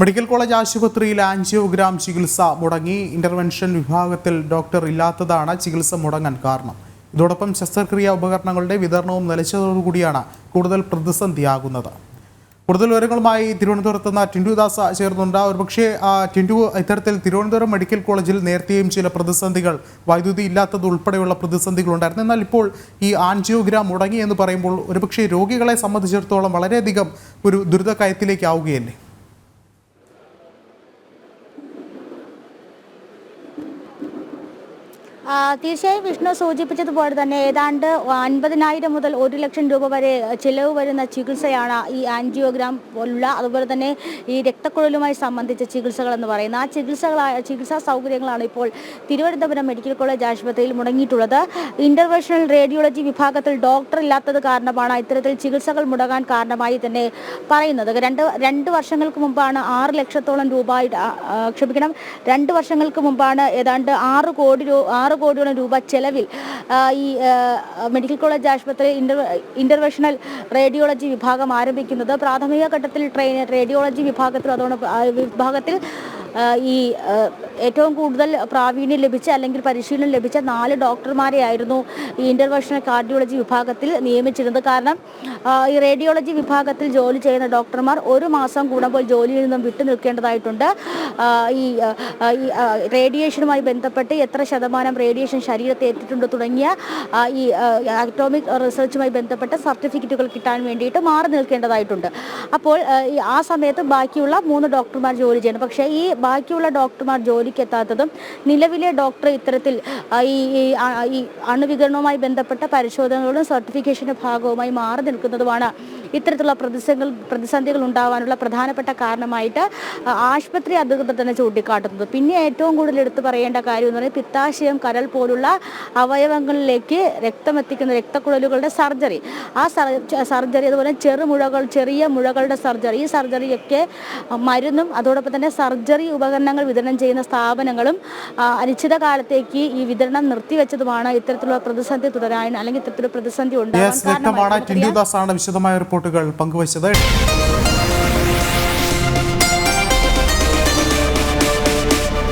Medical college ആശുപത്രിയിൽ angiogram ചികിത്സ മുടങ്ങി. ഇന്റർവെൻഷൻ വിഭാഗത്തിൽ ഡോക്ടർ ഇല്ലാത്തതാണ് ചികിത്സ മുടങ്ങാൻ കാരണം. ഇതോടൊപ്പം ശസ്ത്രക്രിയാ ഉപകരണങ്ങളുടെ വിതരണവും നിലച്ചതോടുകൂടിയാണ് കൂടുതൽ പ്രതിസന്ധിയാകുന്നത്. കൂടുതൽ വിവരങ്ങളുമായി തിരുവനന്തപുരത്ത് നിന്ന് ടിൻഡു ദാസ് ചേർന്നുണ്ട്. ഒരുപക്ഷെ ടിൻഡു, ഇത്തരത്തിൽ തിരുവനന്തപുരം മെഡിക്കൽ കോളേജിൽ നേരത്തെയും ചില പ്രതിസന്ധികൾ, വൈദ്യുതി ഇല്ലാത്തത് ഉൾപ്പെടെയുള്ള പ്രതിസന്ധികൾ ഉണ്ടായിരുന്നു. എന്നാൽ ഇപ്പോൾ ഈ ആൻജിയോഗ്രാം മുടങ്ങി എന്ന് പറയുമ്പോൾ ഒരുപക്ഷെ രോഗികളെ സംബന്ധിച്ചിടത്തോളം വളരെയധികം ഒരു ദുരിതക്കയത്തിലേക്കാവുകയല്ലേ? തീർച്ചയായും വിഷ്ണു സൂചിപ്പിച്ചതുപോലെ തന്നെ ഏതാണ്ട് 50,000 മുതൽ 1 ലക്ഷം രൂപ വരെ ചിലവ് വരുന്ന ചികിത്സയാണ് ഈ ആൻജിയോഗ്രാം പോലുള്ള, അതുപോലെ തന്നെ ഈ രക്തക്കുഴലുമായി സംബന്ധിച്ച ചികിത്സകൾ എന്ന് പറയുന്നത്. ആ ചികിത്സാ സൗകര്യങ്ങളാണ് ഇപ്പോൾ തിരുവനന്തപുരം മെഡിക്കൽ കോളേജ് ആശുപത്രിയിൽ മുടങ്ങിയിട്ടുള്ളത്. ഇന്റർവെൻഷണൽ റേഡിയോളജി വിഭാഗത്തിൽ ഡോക്ടർ ഇല്ലാത്തത് കാരണമാണ് ഇത്തരത്തിൽ ചികിത്സകൾ മുടങ്ങാൻ കാരണമായി തന്നെ പറയുന്നത്. രണ്ട് വർഷങ്ങൾക്ക് മുമ്പാണ് 6 ലക്ഷത്തോളം രൂപ, 2 വർഷങ്ങൾക്ക് മുമ്പാണ് ഏതാണ്ട് 6 കോടിയോളം രൂപ ചെലവിൽ ഈ മെഡിക്കൽ കോളേജ് ആശുപത്രി ഇന്റർവെൻഷണൽ റേഡിയോളജി വിഭാഗം ആരംഭിക്കുന്നത്. പ്രാഥമിക ഘട്ടത്തിൽ റേഡിയോളജി വിഭാഗത്തിൽ ഈ ഏറ്റവും കൂടുതൽ പ്രാവീണ്യം ലഭിച്ച അല്ലെങ്കിൽ പരിശീലനം ലഭിച്ച 4 ഡോക്ടർമാരെയായിരുന്നു ഈ ഇന്റർവെൻഷണൽ കാർഡിയോളജി വിഭാഗത്തിൽ നിയമിച്ചിരുന്നത്. കാരണം ഈ റേഡിയോളജി വിഭാഗത്തിൽ ജോലി ചെയ്യുന്ന ഡോക്ടർമാർ 1 മാസം കൂടുമ്പോൾ ജോലിയിൽ നിന്നും വിട്ടു നിൽക്കേണ്ടതായിട്ടുണ്ട്. ഈ റേഡിയേഷനുമായി ബന്ധപ്പെട്ട് എത്ര ശതമാനം റേഡിയേഷൻ ശരീരത്തെ എത്തിയിട്ടുണ്ട് തുടങ്ങിയ ഈ ആറ്റോമിക് റിസർച്ചുമായി ബന്ധപ്പെട്ട സർട്ടിഫിക്കറ്റുകൾ കിട്ടാൻ വേണ്ടിയിട്ട് മാറി നിൽക്കേണ്ടതായിട്ടുണ്ട്. അപ്പോൾ ആ സമയത്ത് ബാക്കിയുള്ള 3 ഡോക്ടർമാർ ജോലി ചെയ്യണം. പക്ഷേ ഈ ബാക്കിയുള്ള ഡോക്ടർമാർ ജോലിക്ക് എത്താത്തതും നിലവിലെ ഡോക്ടർ ഇത്തരത്തിൽ ഈ അണുവികരണവുമായി ബന്ധപ്പെട്ട പരിശോധനകളും സർട്ടിഫിക്കേഷന്റെ ഭാഗവുമായി മാറി നിൽക്കുന്നതുമാണ് ഇത്തരത്തിലുള്ള പ്രതിസന്ധികൾ ഉണ്ടാവാനുള്ള പ്രധാനപ്പെട്ട കാരണമായിട്ട് ആശുപത്രി അധികൃതർ തന്നെ ചൂണ്ടിക്കാട്ടുന്നത്. പിന്നെ ഏറ്റവും കൂടുതൽ എടുത്തു പറയേണ്ട കാര്യം എന്ന് പറയുന്നത് പിത്താശയം, കരൾ പോലുള്ള അവയവങ്ങളിലേക്ക് രക്തമെത്തിക്കുന്ന രക്തക്കുഴലുകളുടെ സർജറി, സർജറി, അതുപോലെ ചെറിയ മുഴകളുടെ സർജറി, ഈ സർജറിയൊക്കെ മരുന്നും അതോടൊപ്പം തന്നെ സർജറി ഉപകരണങ്ങൾ വിതരണം ചെയ്യുന്ന സ്ഥാപനങ്ങളും അനിശ്ചിതകാലത്തേക്ക് ഈ വിതരണം നിർത്തിവെച്ചതുമാണ് ഇത്തരത്തിലുള്ള പ്രതിസന്ധി തുടരാൻ, അല്ലെങ്കിൽ ഇത്തരത്തിലുള്ള പ്രതിസന്ധി ഉണ്ടാകാൻ കാരണം. വിശദമായ റിപ്പോർട്ടുകൾ പങ്കുവച്ചത്.